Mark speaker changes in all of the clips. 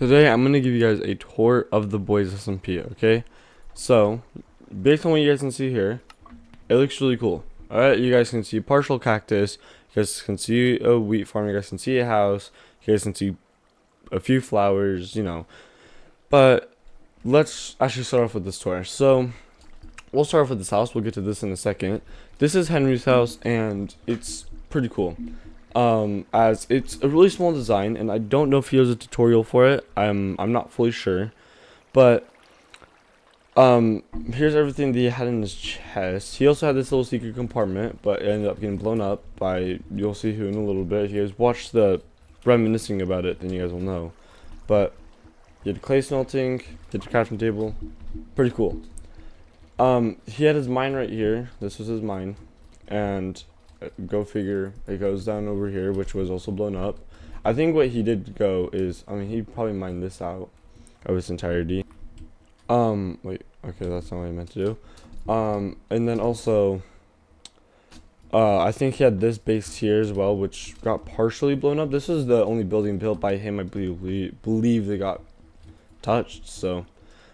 Speaker 1: Today I'm gonna give you guys a tour of the Boys SMP, okay? So, based on what you guys can see here, it looks really cool. Alright, you guys can see partial cactus, you guys can see a wheat farm, you guys can see a house, you guys can see a few flowers, you know. But let's actually start off with this tour. So, we'll start off with this house, we'll get to this in a second. This is Henry's house, and it's pretty cool. As it's a really small design, and I don't know if he has a tutorial for it. I'm not fully sure, but here's everything that he had in his chest. He also had this little secret compartment, but it ended up getting blown up by, you'll see who in a little bit. If you guys watch the reminiscing about it, then you guys will know. But he had clay smelting, he had the crafting table, pretty cool. He had his mine right here. This was his mine, and go figure, it goes down over here, which was also blown up. I think what he did go is, I mean, he probably mined this out of its entirety. Wait, okay, that's not what I meant to do. And then also, I think he had this base here as well, which got partially blown up. This is the only building built by him, I believe that got touched. So,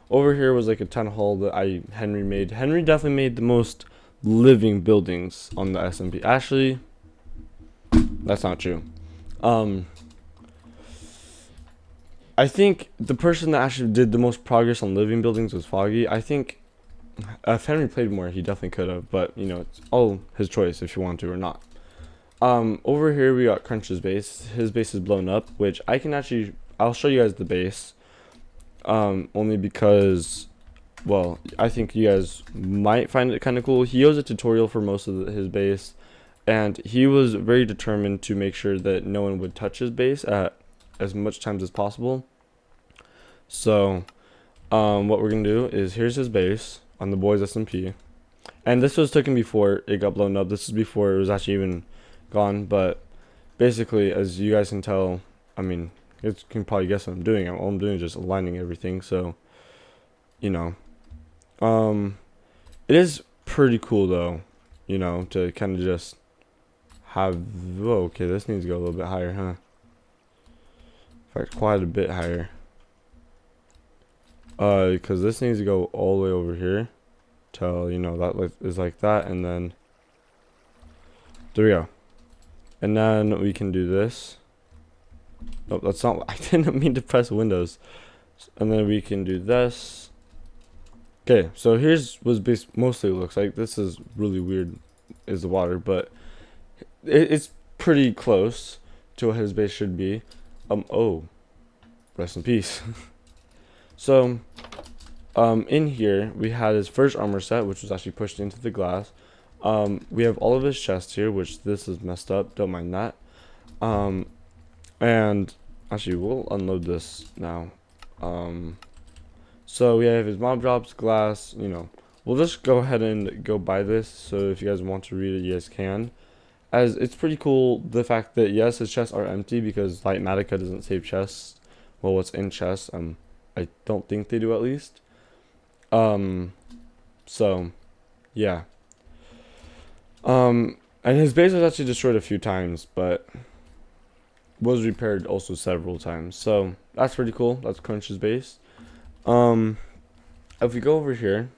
Speaker 1: over here was like a town hall that Henry made. Henry definitely made the most living buildings on the SMP. Actually, that's not true. I think the person that actually did the most progress on living buildings was Foggy. I think if Henry played more, he definitely could have, but you know, it's all his choice if you want to or not. Over here we got Crunch's base. His base is blown up, which I'll show you guys the base. Only because, well, I think you guys might find it kind of cool. He has a tutorial for most of his base, and he was very determined to make sure that no one would touch his base at as much times as possible. So, what we're gonna do is, here's his base on the Boys SMP, and this was taken before it got blown up. This is before it was actually even gone, but basically, as you guys can tell, I mean, you can probably guess what I'm doing. All I'm doing is just aligning everything, so, you know. It is pretty cool though, you know, to kind of just have, whoa, okay, this needs to go a little bit higher, huh? In fact, quite a bit higher. Because this needs to go all the way over here till, you know, that is like that, and then there we go. And then we can do this. Nope, that's not, I didn't mean to press Windows. And then we can do this. Okay, so here's what mostly looks like. This is really weird, is the water, but it's pretty close to what his base should be. Oh, rest in peace. So, in here we had his first armor set, which was actually pushed into the glass. We have all of his chests here, which this is messed up. Don't mind that. And actually, we'll unload this now. So we have his mob drops, glass, you know. We'll just go ahead and go buy this, so if you guys want to read it, you guys can. As it's pretty cool, the fact that, yes, his chests are empty, because Lightmatica doesn't save chests. Well, what's in chests, I don't think they do, at least. So, yeah. And his base was actually destroyed a few times, but was repaired also several times. So, that's pretty cool. That's Crunch's base. If we go over here,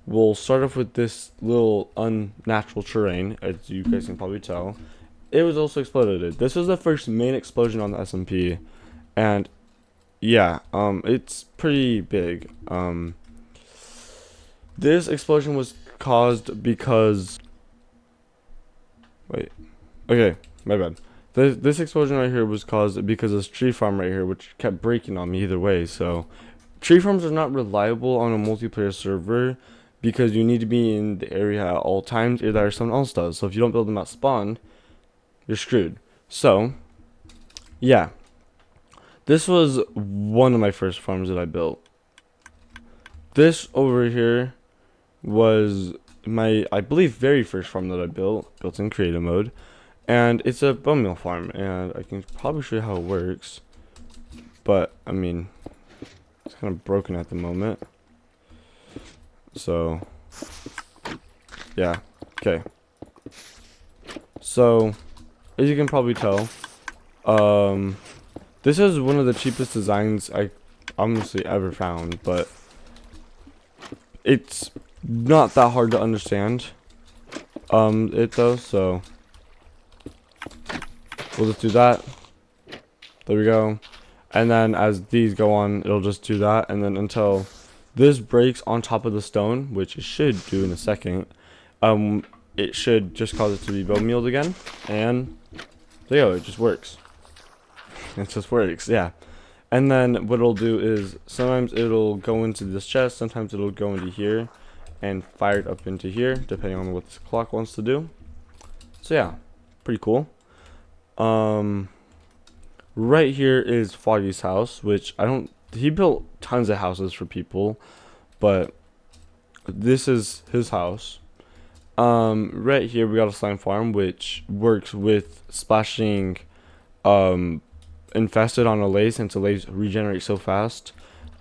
Speaker 1: we'll start off with this little unnatural terrain, as you guys can probably tell. It was also exploded. This was the first main explosion on the SMP, and yeah, it's pretty big. This explosion was caused because, wait, okay, my bad. This explosion right here was caused because of this tree farm right here, which kept breaking on me either way. So, tree farms are not reliable on a multiplayer server because you need to be in the area at all times, either someone else does. So if you don't build them at spawn, you're screwed. So, yeah. This was one of my first farms that I built. This over here was my, I believe, very first farm that I built in creative mode. And it's a bone meal farm, and I can probably show you how it works. But, I mean, it's kind of broken at the moment. So, yeah, okay. So, as you can probably tell, This is one of the cheapest designs I honestly ever found, but it's not that hard to understand. So we'll just do that. There we go. And then as these go on, it'll just do that, and then until this breaks on top of the stone, which it should do in a second, it should just cause it to be bone mealed again, and there you go, it just works. It just works, yeah. And then what it'll do is sometimes it'll go into this chest, sometimes it'll go into here, and fire it up into here, depending on what this clock wants to do. So yeah, pretty cool. Right here is Foggy's house, which he built tons of houses for people, but this is his house. Right here we got a slime farm, which works with splashing infested on a laze, since the laze regenerates so fast.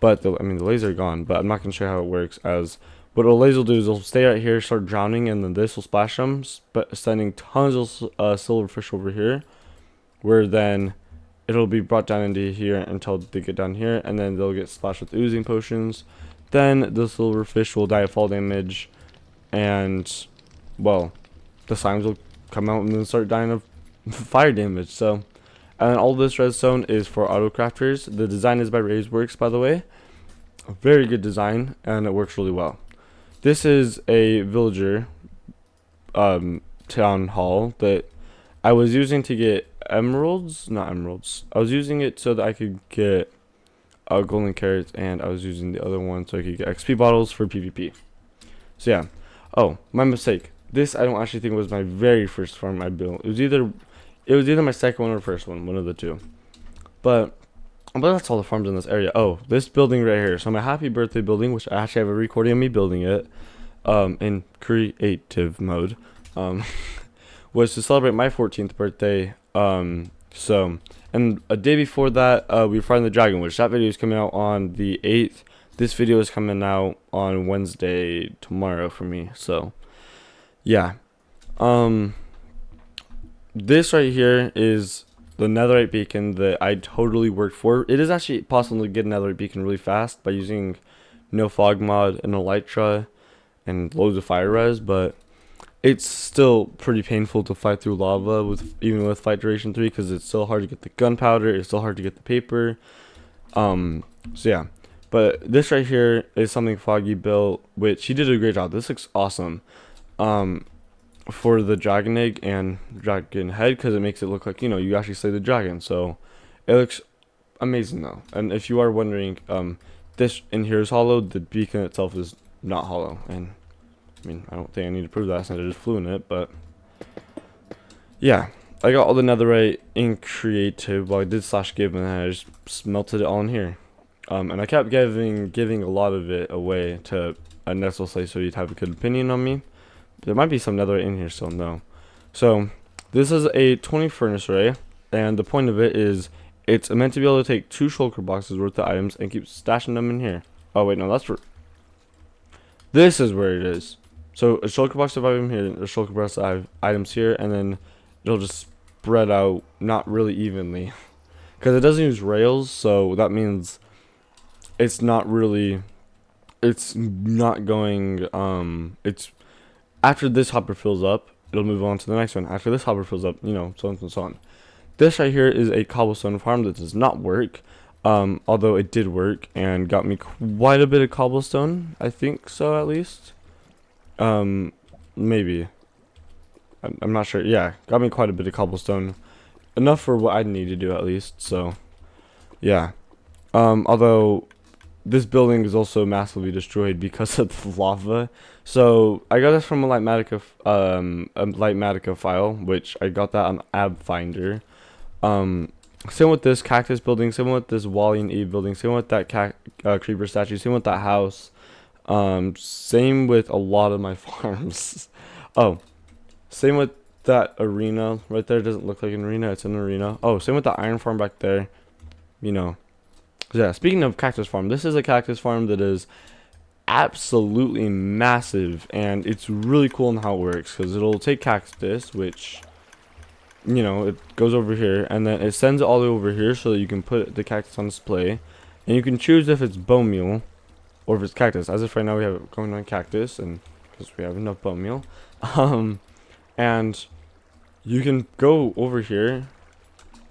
Speaker 1: But the lays are gone, but I'm not gonna show you how it works. As what a laze will do is they'll stay right here, start drowning, and then this will splash them, sending tons of silverfish over here, where then it'll be brought down into here until they get down here, and then they'll get splashed with oozing potions. Then the silverfish will die of fall damage, and well, the slimes will come out and then start dying of fire damage. So, and then all this redstone is for auto crafters. The design is by Razeworks, by the way. A very good design, and it works really well. This is a villager town hall that I was using to get emeralds, not emeralds. I was using it so that I could get golden carrots, and I was using the other one so I could get XP bottles for PvP. So yeah. Oh, my mistake. This I don't actually think was my very first farm I built. It was either my second one or first one of the two. But that's all the farms in this area. Oh, this building right here. So my happy birthday building, which I actually have a recording of me building it, in creative mode, was to celebrate my 14th birthday. And a day before that, we were fighting the dragon, which that video is coming out on the 8th. This video is coming out on Wednesday, tomorrow for me. So, yeah. This right here is the netherite beacon that I totally worked for. It is actually possible to get a netherite beacon really fast by using no fog mod and elytra and loads of fire res, but it's still pretty painful to fight through lava even with fight duration 3, because it's so hard to get the gunpowder, it's so hard to get the paper. So yeah, but this right here is something Foggy built, which he did a great job. This looks awesome for the dragon egg and dragon head, because it makes it look like, you know, you actually slay the dragon. So it looks amazing though. And if you are wondering, this in here is hollow. The beacon itself is not hollow, and I mean, I don't think I need to prove that since I just flew in it, but yeah, I got all the netherite in creative. Well, I did /give, and then I just smelted it all in here. And I kept giving a lot of it away to a Nestle Slay, so you'd have a good opinion on me. There might be some netherite in here still, no. So this is a 20 furnace array, and the point of it is it's meant to be able to take 2 shulker boxes worth of items and keep stashing them in here. Oh wait, no, that's for this is where it is. So a shulker box of item here, a shulker box of items here, and then it'll just spread out not really evenly, because it doesn't use rails. So that means it's not going. It's after this hopper fills up, it'll move on to the next one. After this hopper fills up, you know, so on and so on. This right here is a cobblestone farm that does not work, although it did work and got me quite a bit of cobblestone. I think so, at least. Maybe. I'm not sure. Yeah, got me quite a bit of cobblestone, enough for what I need to do at least. So, yeah. Although this building is also massively destroyed because of the lava. So I got this from a Lightmatica file, which I got that on Ab Finder. Same with this cactus building, same with this Wally and Eve building, same with that creeper statue, same with that house. Same with a lot of my farms. Oh, same with that arena right there. Doesn't look like an arena, it's an arena. Oh, same with the iron farm back there. You know. Yeah, speaking of cactus farm, this is a cactus farm that is absolutely massive, and it's really cool in how it works, because it'll take cactus, which you know, it goes over here, and then it sends it all the way over here so that you can put the cactus on display, and you can choose if it's bone meal or if it's cactus. As if right now we have it going on cactus, and because we have enough bone meal, and you can go over here,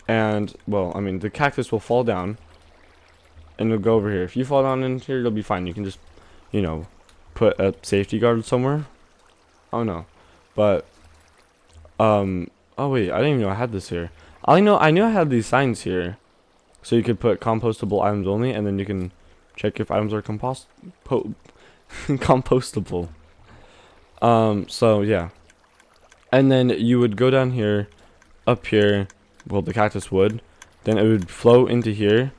Speaker 1: and well, I mean, the cactus will fall down, and it'll go over here. If you fall down in here, it'll be fine. You can just, you know, put a safety guard somewhere. Oh no, but oh wait, I didn't even know I had this here. I knew I had these signs here, so you could put compostable items only, and then you can check if items are compostable. So yeah, and then you would go down here, up here. Well, the cactus would. Then it would flow into here,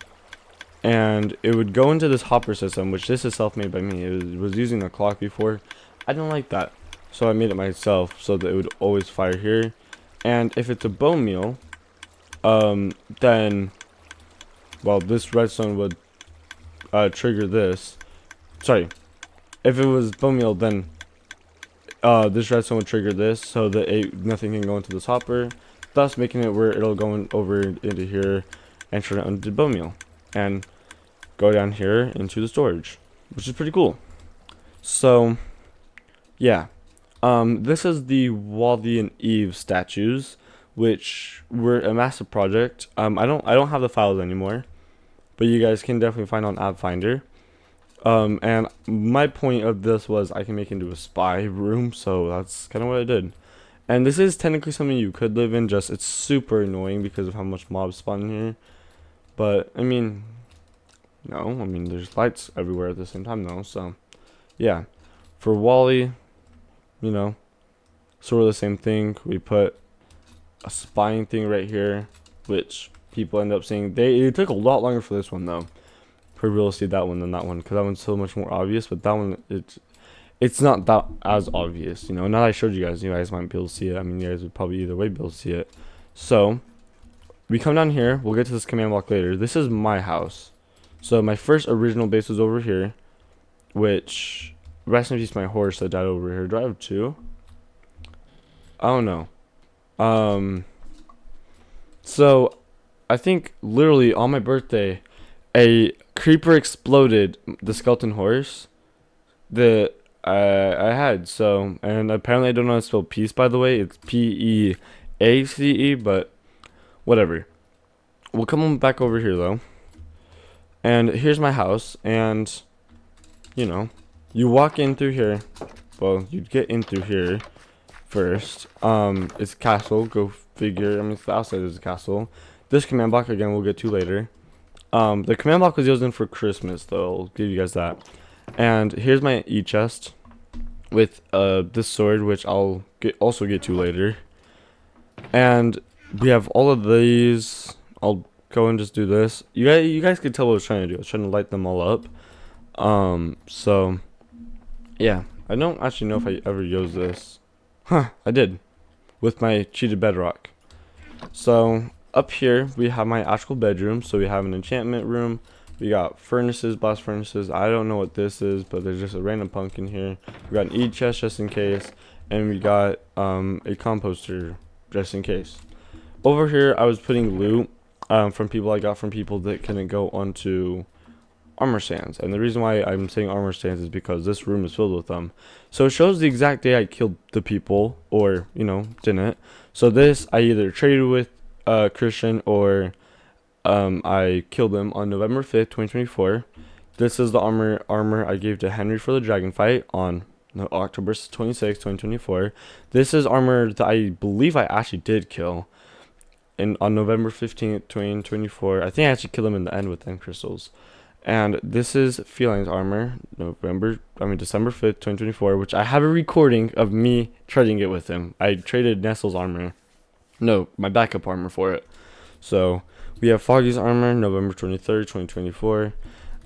Speaker 1: and it would go into this hopper system, which this is self-made by me. It was using a clock before. I don't like that, so I made it myself so that it would always fire here. And if it's a bone meal, then, well, this redstone would trigger this. Sorry, if it was bone meal, then this redstone would trigger this so that nothing can go into this hopper, thus making it where it'll go over into here and turn it into bone meal and go down here into the storage, which is pretty cool. So yeah, this is the Wally and Eve statues, which were a massive project. I don't have the files anymore, but you guys can definitely find on App Finder. And my point of this was I can make it into a spy room, so that's kind of what I did. And this is technically something you could live in, just it's super annoying because of how much mobs spawn in here. But I mean, no, I mean there's lights everywhere at the same time though, so yeah. For Wally, you know, sort of the same thing. We put a spying thing right here, which people end up seeing. It took a lot longer for this one though, for real to see that one than that one, because that one's so much more obvious. But that one, it's not that as obvious, you know. Now that I showed you guys might be able to see it. I mean, you guys would probably either way be able to see it. So we come down here. We'll get to this command block later. This is my house. So my first original base was over here, which rest in peace my horse that died over here. Do I have two? I don't know. So I think literally on my birthday, a creeper exploded the skeleton horse that I had. So, and apparently I don't know how to spell peace, by the way. It's P-E-A-C-E, but whatever. We'll come back over here though. And here's my house, and you know, you walk in through here. Well, you get in through here first. It's a castle, go figure. I mean, the outside is a castle. This command block again we'll get to later. The command block was used for Christmas though, I'll give you guys that. And here's my chest with this sword, which I'll also get to later. And we have all of these. I'll go and just do this. You guys can tell what I was trying to do. I was trying to light them all up. So yeah, I don't actually know if I ever used this. Huh, I did, with my cheated bedrock. So up here we have my actual bedroom. So we have an enchantment room. We got furnaces, blast furnaces. I don't know what this is, but there's just a random pumpkin here. We got an chest just in case, and we got a composter just in case. Over here I was putting loot from people I got from people that couldn't go onto armor stands. And the reason why I'm saying armor stands is because this room is filled with them. So it shows the exact day I killed the people, or you know, didn't. So this I either traded with Christian, or I killed him on November 5th, 2024. This is the armor I gave to Henry for the dragon fight on October 26th, 2024. This is armor that I believe I actually did kill on November 15th, 2024. I think I actually killed him in the end with end crystals. And this is Feline's armor, December 5th, 2024, which I have a recording of me trading it with him. I traded Nestle's armor. No, my backup armor for it. So we have Foggy's armor, November 23rd, 2024.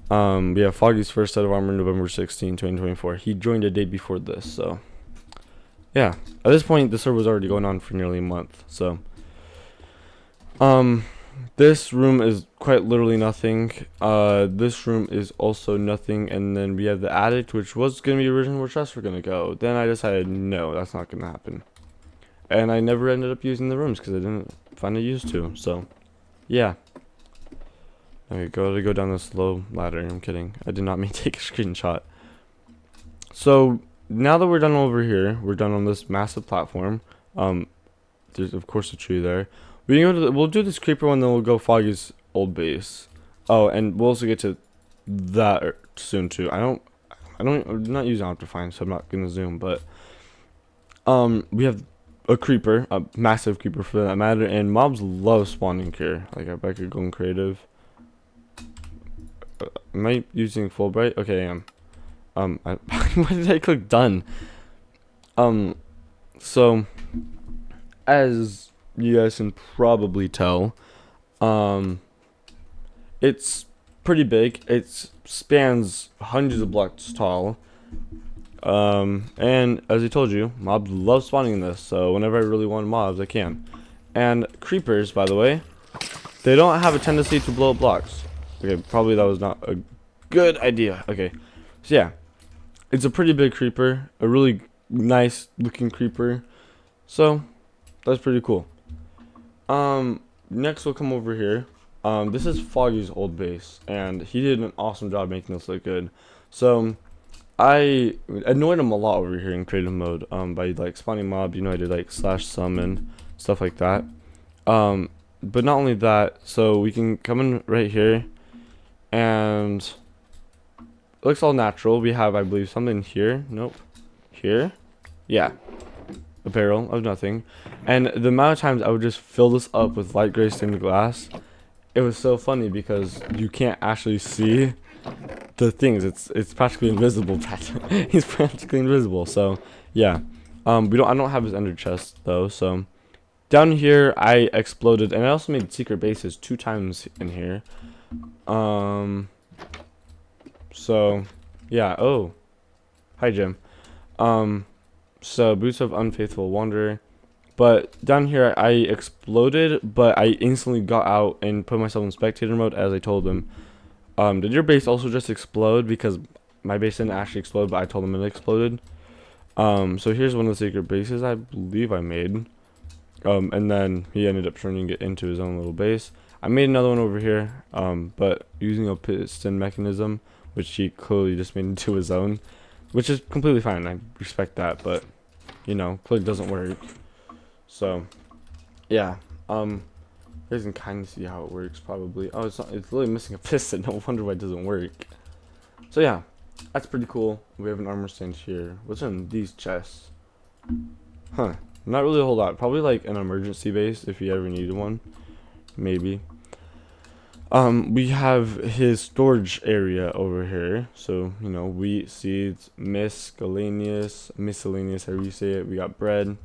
Speaker 1: We have Foggy's first set of armor, November 16th, 2024. He joined a day before this, so yeah. At this point, the server was already going on for nearly a month, so this room is quite literally nothing. This room is also nothing, and then we have the attic, which was gonna be originally where chests were gonna go. Then I decided no, that's not gonna happen. and I never ended up using the rooms because I didn't find a use to. So, yeah. Okay, go down this low ladder. I'm kidding. I did not mean to take a screenshot. So now that we're done over here, we're done on this massive platform. There's of course a tree there. We can go to we'll do this creeper one, then we'll go Foggy's old base. Oh, and we'll also get to that soon too. I'm not using Optifine, so I'm not gonna zoom. But we have a creeper, a massive creeper for that matter, and mobs love spawning here. Like I bet I could go in creative. Am I using Fulbright? Okay, I am. Why did I click done? So as you guys can probably tell, it's pretty big. It spans hundreds of blocks tall. And as I told you, mobs love spawning in this. So whenever I really want mobs, I can. And creepers, by the way, they don't have a tendency to blow up blocks. Okay, probably that was not a good idea. Okay, so yeah, it's a pretty big creeper, a really nice looking creeper. So that's pretty cool. Next we'll come over here. This is Foggy's old base, and he did an awesome job making this look good. So I annoyed him a lot over here in creative mode, by like spawning mob. You know, I did like /summon, stuff like that. But not only that, so we can come in right here, and it looks all natural. We have, I believe, something here. Nope. Here? Yeah. A barrel of nothing. And the amount of times I would just fill this up with light gray stained glass, it was so funny because you can't actually see the things. It's practically invisible. He's practically invisible. So yeah. I don't have his ender chest though. So down here I exploded, and I also made secret bases 2 times in here. So yeah. Oh, hi Jim. So boots of unfaithful wanderer. But down here I exploded, but I instantly got out and put myself in spectator mode as I told them. Did your base also just explode? Because my base didn't actually explode, but I told them it exploded. So here's one of the secret bases I believe I made. And then he ended up turning it into his own little base. I made another one over here, but using a piston mechanism, which he clearly just made into his own, which is completely fine. I respect that, but you know, clearly doesn't work. So yeah, you guys can kind of see how it works probably. Oh, it's literally missing a piston. No wonder why it doesn't work. So yeah, that's pretty cool. We have an armor stand here. What's in these chests? Huh, not really a whole lot. Probably like an emergency base if you ever needed one, maybe. We have his storage area over here. So, you know, wheat, seeds, miscellaneous, however you say it. We got bread.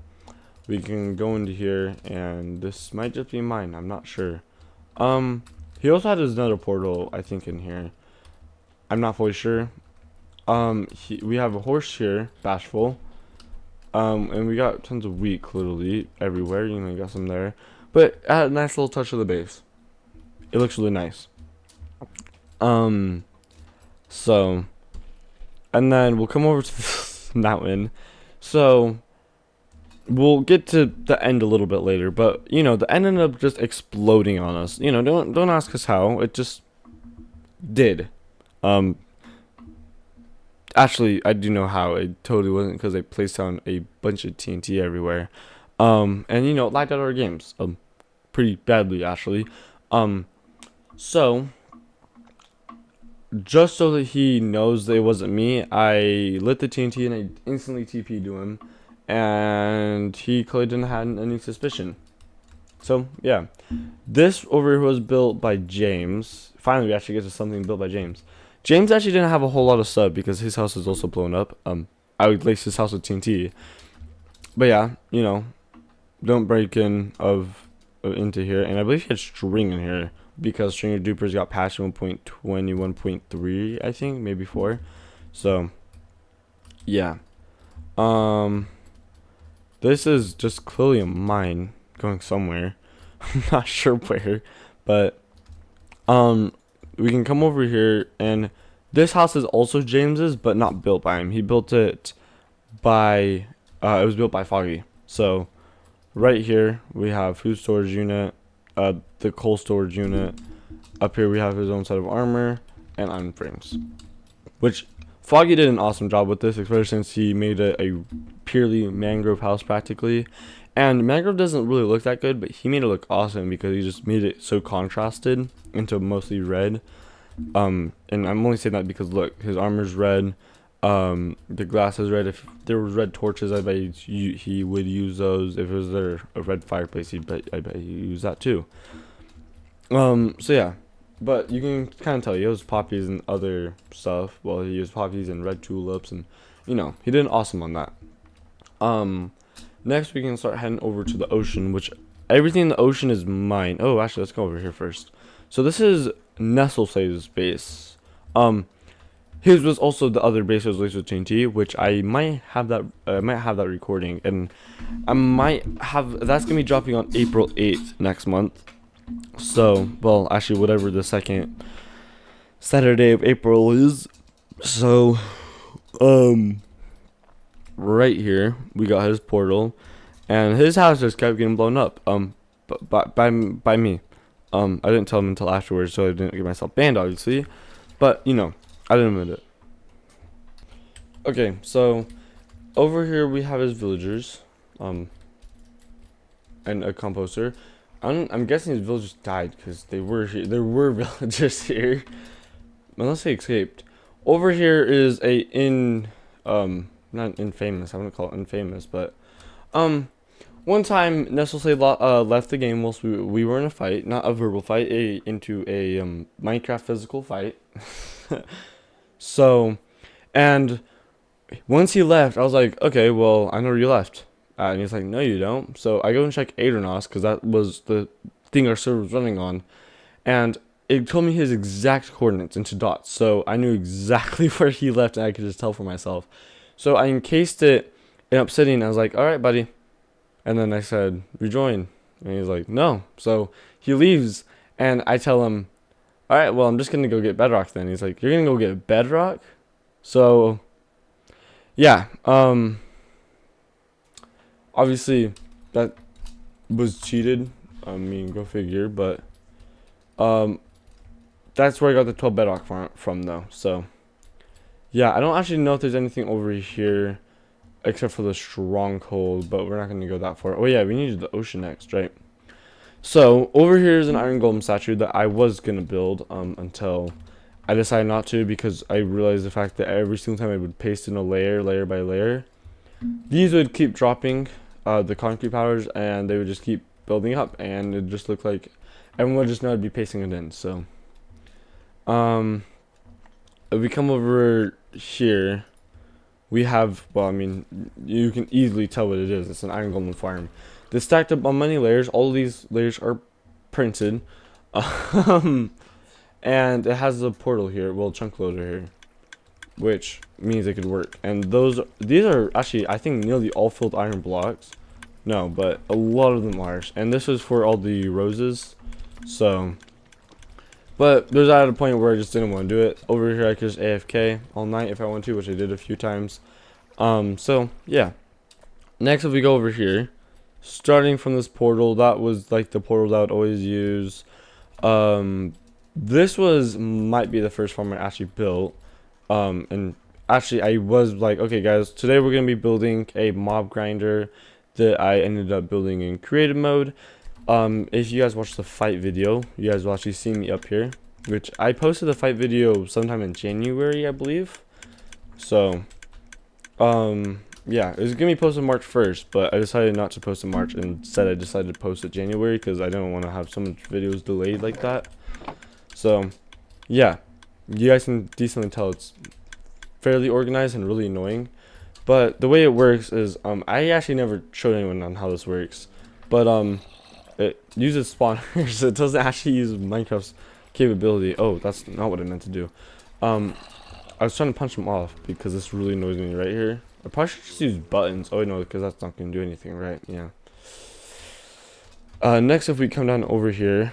Speaker 1: We can go into here, and this might just be mine. I'm not sure. He also had his nether portal, I think, in here. I'm not fully sure. We have a horse here, Bashful. And we got tons of wheat, literally everywhere. You know, you got some there. But a nice little touch of the base. It looks really nice. So, and then we'll come over to this mountain. So we'll get to the end a little bit later, but you know, the end ended up just exploding on us. You know, don't ask us how. It just did. Actually, I do know how. It totally wasn't because they placed down a bunch of TNT everywhere. And you know, lagged out our games. Pretty badly actually. So just so that he knows that it wasn't me, I lit the TNT and I instantly TP'd to him, and he clearly didn't have any suspicion. So yeah, this over here was built by James. Finally, we actually get to something built by James. James actually didn't have a whole lot of stuff because his house is also blown up. I would lace his house with TNT. But yeah, you know, don't break into here. And I believe he had string in here, because Stringer Dupers got patched 1.21.3, I think, maybe 4. So yeah, this is just clearly a mine going somewhere. I'm not sure where, but we can come over here, and this house is also James's, but not built by him. He built it by it was built by Foggy. So right here we have food storage unit, the coal storage unit. Up here we have his own set of armor and iron frames, which Foggy did an awesome job with this, especially since he made a purely mangrove house practically. And mangrove doesn't really look that good, but he made it look awesome because he just made it so contrasted into mostly red. And I'm only saying that because look, his armor's red, the glass is red. If there was red torches, I bet he would use those. If it was there a red fireplace, I bet he'd use that too. So yeah, but you can kind of tell he used poppies and other stuff. Well, he used poppies and red tulips, and you know, he did awesome on that. Next we can start heading over to the ocean, which everything in the ocean is mine. Oh, actually, let's go over here first. So this is Nestlesave's base. His was also the other base was Laser TNT, which I might have that recording, and I might have that's gonna be dropping on April 8th next month. So, well, actually, whatever the second Saturday of April is. So, right here we got his portal, and his house just kept getting blown up. By me. I didn't tell him until afterwards, so I didn't get myself banned, obviously. But you know, I didn't admit it. Okay, so over here we have his villagers, and a composter. I'm guessing his villagers died because they were here. There were villagers here, unless they escaped. Over here is not infamous. I wouldn't call it infamous, but one time Nestlesave left the game whilst we were in a fight, not a verbal fight, into a Minecraft physical fight. So, and once he left, I was like, okay, well, I know you left. And he's like, no, you don't. So I go and check Aeternos, because that was the thing our server was running on. And it told me his exact coordinates into dots. So I knew exactly where he left, and I could just tell for myself. So I encased it in Obsidian. I was like, all right, buddy. And then I said, rejoin. And he's like, no. So he leaves, and I tell him, all right, well, I'm just going to go get bedrock then. He's like, you're going to go get bedrock? So, yeah. Obviously, that was cheated. I mean, go figure. But that's where I got the 12 bedrock from, though. So, yeah, I don't actually know if there's anything over here except for the stronghold, but we're not going to go that far. Oh, yeah, we needed the ocean next, right? So, over here is an iron golem statue that I was going to build until I decided not to, because I realized the fact that every single time I would paste in a layer by layer, these would keep dropping the concrete powers, and they would just keep building up, and it just looked like everyone would just know I'd be pasting it in. So, if we come over here, we have, well, I mean, you can easily tell what it is. It's an iron golem farm. They're stacked up on many layers. All of these layers are printed. And it has a portal here, well, chunk loader here, which means it could work. And these are actually, I think, nearly all filled iron blocks. No, but a lot of them are. And this is for all the roses. So, but there's at a point where I just didn't want to do it. Over here, I could just AFK all night if I want to, which I did a few times. So yeah. Next, if we go over here, starting from this portal, that was like the portal that I would always use. This might be the first farm I actually built. And actually, I was like, okay, guys, today we're gonna be building a mob grinder that I ended up building in creative mode. If you guys watched the fight video, you guys will actually see me up here, which I posted the fight video sometime in January, I believe. So, yeah, it was gonna be posted March 1st, but I decided not to post in March. Instead, I decided to post it January because I didn't want to have so much videos delayed like that. So, yeah, you guys can decently tell it's fairly organized and really annoying. But the way it works is, I actually never showed anyone on how this works, but it uses spawners. It doesn't actually use Minecraft's capability. Oh, that's not what I meant to do. I was trying to punch them off because this really annoys me right here. I probably should just use buttons. Oh no, because that's not gonna do anything, right? Yeah. Next, if we come down over here,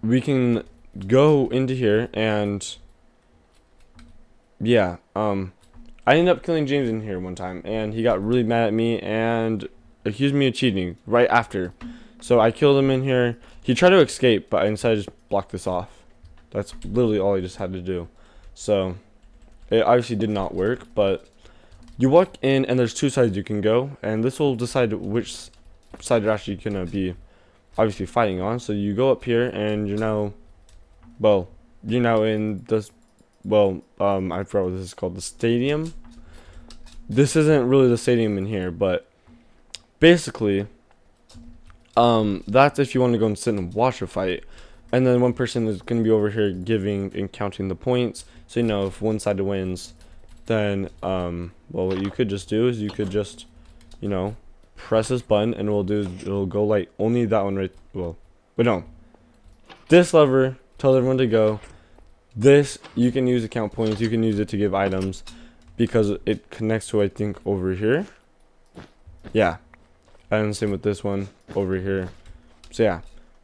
Speaker 1: we can go into here and yeah, I ended up killing James in here one time, and he got really mad at me and accused me of cheating right after. So I killed him in here. He tried to escape, but instead I just blocked this off. That's literally all I just had to do. So it obviously did not work, but you walk in and there's two sides you can go, and this will decide which side you're actually gonna be obviously fighting on. So you go up here and you're now, well, you're now in this, well, I forgot what this is called, the stadium. This isn't really the stadium in here, but basically, that's if you want to go and sit and watch a fight. And then one person is going to be over here giving and counting the points. So, you know, if one side wins, then, well, what you could just do is you could just, you know, press this button and it'll go like only that one right, well, but no. This lever tells everyone to go. This, you can use to count points. You can use it to give items because it connects to, I think, over here. Yeah. And same with this one over here. So, yeah.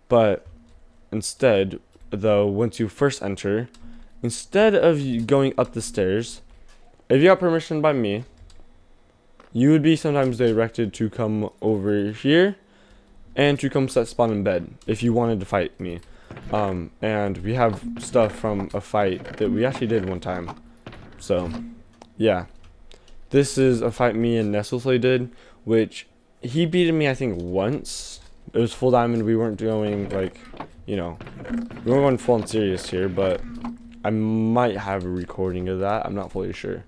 Speaker 1: But instead, though, once you first enter, instead of you going up the stairs, if you got permission by me, you would be sometimes directed to come over here and to come set spawn in bed if you wanted to fight me. And we have stuff from a fight that we actually did one time. So, yeah. This is a fight me and Nestleflay did, which he beat me, I think, once. It was full diamond. We weren't going, like, you know, we weren't going full and serious here, but I might have a recording of that. I'm not fully sure.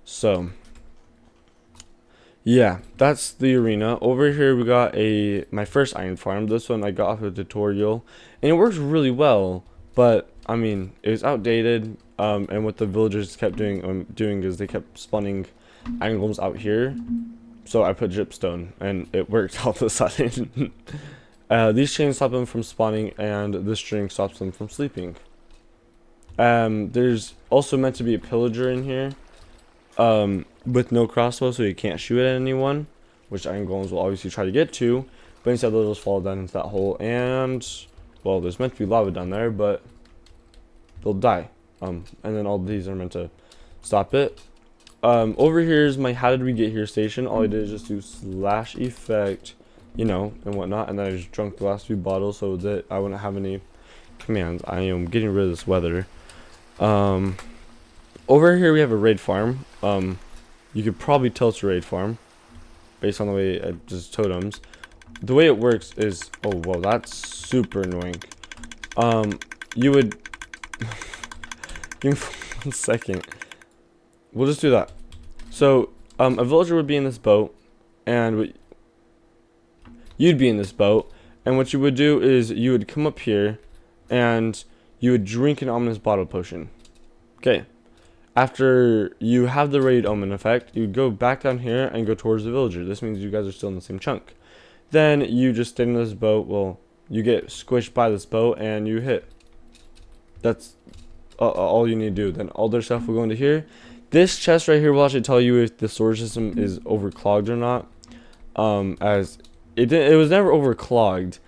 Speaker 1: So, yeah, that's the arena. Over here we got my first iron farm. This one I got off a tutorial, and it works really well, but I mean, it was outdated, and what the villagers kept doing is they kept spawning iron golems out here. So I put dripstone, and it worked all of a sudden. These chains stop them from spawning, and this string stops them from sleeping. There's also meant to be a pillager in here, with no crossbow, so you can't shoot at anyone, which iron golems will obviously try to get to, but instead they'll just fall down into that hole, and, well, there's meant to be lava down there, but they'll die. And then all these are meant to stop it. Over here is my how did we get here station. All I did is just do slash effect, you know, and whatnot, and then I just drunk the last few bottles so that I wouldn't have any commands. I am getting rid of this weather. Over here we have a raid farm. You could probably tell it's a raid farm based on the way it just totems. The way it works is, oh well, that's super annoying. You would give me 1 second. We'll just do that. So, a villager would be in this boat, and you'd be in this boat, and what you would do is you would come up here, and you would drink an ominous bottle potion. Okay. After you have the raid omen effect, you go back down here and go towards the villager. This means you guys are still in the same chunk. Then you just stay in this boat. Well, you get squished by this boat and you hit. That's all you need to do. Then all their stuff will go into here. This chest right here will actually tell you if the storage system is overclogged or not. As it was never overclogged,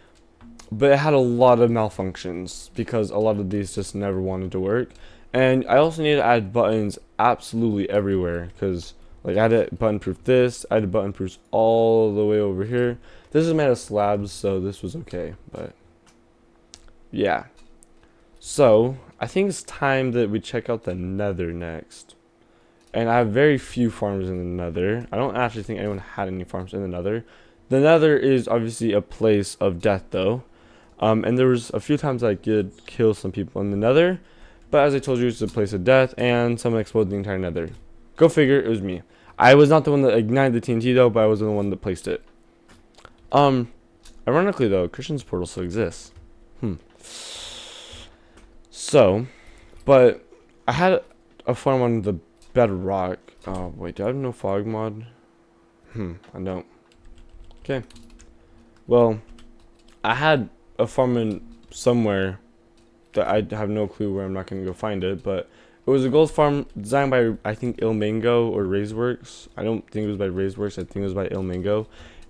Speaker 1: but it had a lot of malfunctions because a lot of these just never wanted to work. And I also need to add buttons absolutely everywhere because, like, I had to button proof this, I had to button proof all the way over here. This is made of slabs, so this was okay, but yeah. So I think it's time that we check out the Nether next. And I have very few farms in the Nether. I don't actually think anyone had any farms in the Nether. The Nether is obviously a place of death, though. And there was a few times I did kill some people in the Nether. But as I told you, it's a place of death, and someone exploded the entire Nether. Go figure, it was me. I was not the one that ignited the TNT, though, but I was the one that placed it. Ironically, though, Christian's portal still exists. So, but I had a farm on the bedrock. Oh, wait, do I have no fog mod? I don't. Okay. Well, I had a farm in somewhere that I have no clue where. I'm not going to go find it, but it was a gold farm designed by, I think, Ilmango or Raiseworks. I don't think it was by Raiseworks. I think it was by Ilmango.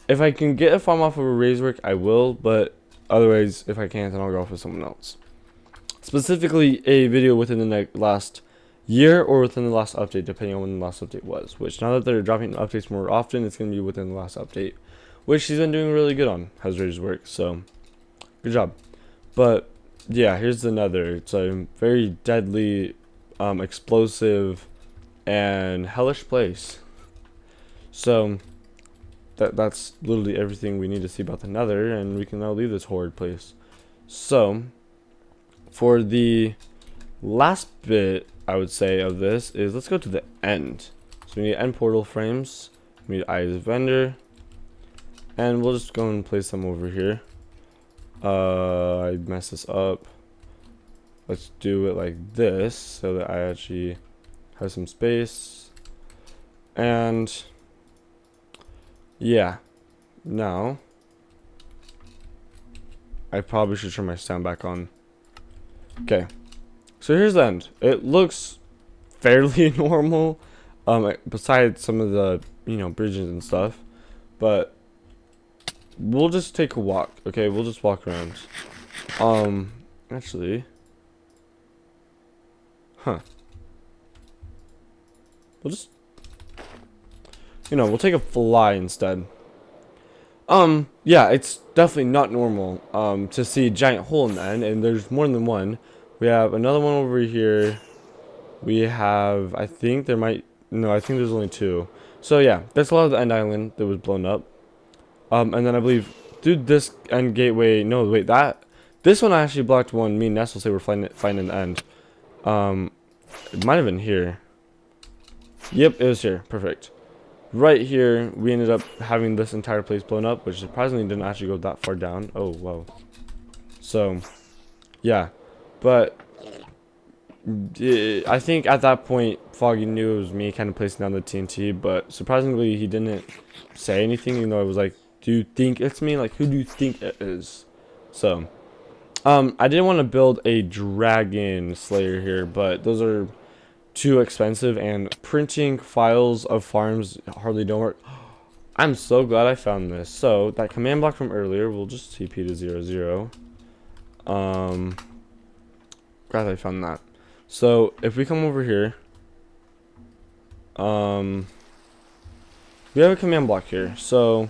Speaker 1: If I can get a farm off of a Raisework, I will, but otherwise, if I can't, then I'll go off with someone else. Specifically, a video within the last year or within the last update, depending on when the last update was. Which now that they're dropping updates more often, it's gonna be within the last update, which he's been doing really good on. Has Rage's work, so good job. But yeah, here's the Nether. It's a very deadly, explosive, and hellish place. So that's literally everything we need to see about the Nether, and we can now leave this horrid place. So for the last bit, I would say, of this is let's go to the end. So we need end portal frames, we need eyes vendor, and we'll just go and place them over here. I messed this up. Let's do it like this so that I actually have some space. And yeah, now I probably should turn my sound back on. Okay, so here's the end. It looks fairly normal, besides some of the bridges and stuff, but we'll just take a walk. Okay, we'll just walk around. Actually, we'll just we'll take a fly instead. Yeah, it's definitely not normal to see a giant hole in the end, and there's more than one. We have another one over here. We have, I think there might, no, I think there's only two. So yeah, that's a lot of the end island that was blown up. And then I believe through this end gateway, no wait, this one actually blocked one me and Nestle say we're finding the end. It might have been here. Yep, it was here. Perfect. Right here, we ended up having this entire place blown up, which surprisingly didn't actually go that far down. Oh, wow. So, yeah. But, I think at that point, Foggy knew it was me kind of placing down the TNT, but surprisingly, he didn't say anything, even though I was like, do you think it's me? Like, who do you think it is? So, I didn't want to build a dragon slayer here, but those are too expensive, and printing files of farms hardly don't work. I'm so glad I found this. So that command block from earlier, we'll just TP to 0, 0. Glad I found that. So if we come over here, we have a command block here. So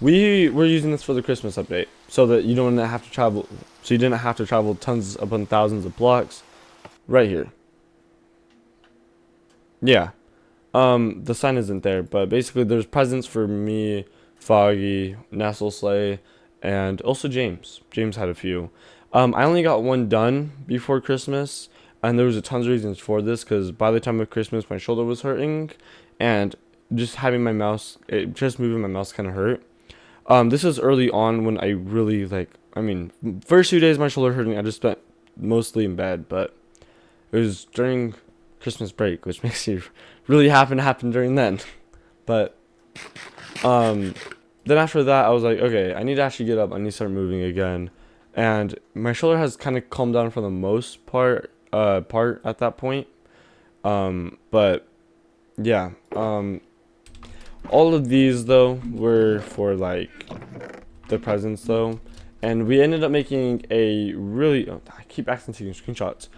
Speaker 1: we're using this for the Christmas update, so that you don't have to travel. So you didn't have to travel tons upon thousands of blocks. Right here. Yeah. The sign isn't there, but basically there's presents for me, Foggy, Nestle Slay, and also James. James had a few. I only got one done before Christmas, and there was a tons of reasons for this, because by the time of Christmas my shoulder was hurting, and just having my mouse, just moving my mouse kind of hurt. This was early on when I really first few days my shoulder hurting, I just spent mostly in bed, but it was during Christmas break, which makes you really happen during then. But then after that I was like, okay, I need to actually get up, I need to start moving again, and my shoulder has kind of calmed down for the most part at that point. But yeah, all of these though were for like the presents though, and we ended up making a really, I keep accidentally taking screenshots.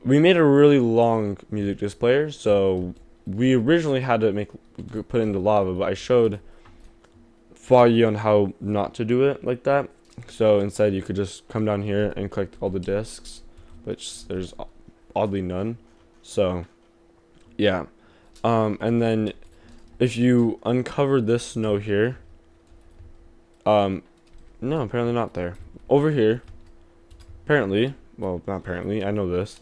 Speaker 1: We made a really long music disc player, so we originally had to put in the lava, but I showed Foggy on how not to do it like that. So instead you could just come down here and collect all the discs, which there's oddly none. So yeah, and then if you uncover this snow here, no, apparently not there. Over here, apparently, well, not apparently, I know this.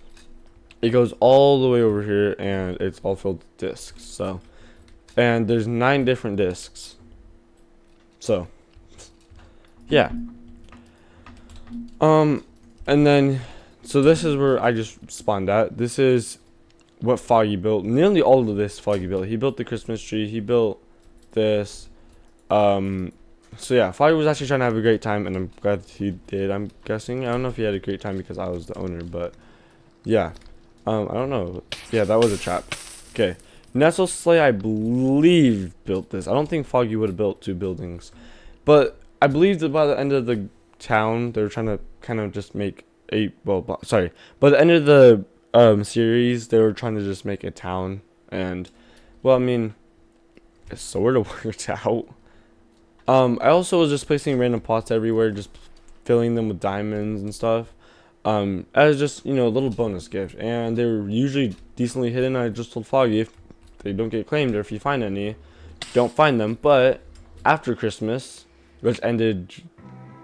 Speaker 1: It goes all the way over here, and it's all filled with discs. So, and there's 9 different discs. So, yeah. And then, so this is where I just spawned at. This is what Foggy built. Nearly all of this Foggy built. He built the Christmas tree. He built this. So yeah, Foggy was actually trying to have a great time, and I'm glad he did. I'm guessing. I don't know if he had a great time because I was the owner, but yeah. I don't know. Yeah, that was a trap. Okay. Nestle Slay, I believe, built this. I don't think Foggy would have built 2 buildings. But I believe that by the end of the town, they were trying to kind of just make a, well, sorry. By the end of the series, they were trying to just make a town, and well, I mean, it sort of worked out. I also was just placing random pots everywhere, just filling them with diamonds and stuff. As just, a little bonus gift, and they're usually decently hidden. I just told Foggy if they don't get claimed or if you find any, don't find them. But after Christmas, which ended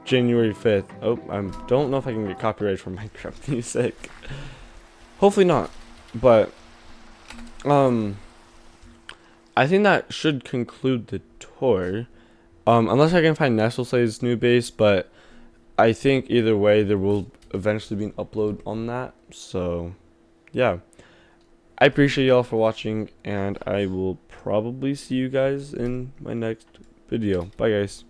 Speaker 1: January 5th. Oh, I don't know if I can get copyright for Minecraft music. Hopefully not. But I think that should conclude the tour. Unless I can find Nestleslade's new base, but I think either way there will eventually be an upload on that. So yeah, I appreciate y'all for watching, and I will probably see you guys in my next video. Bye guys.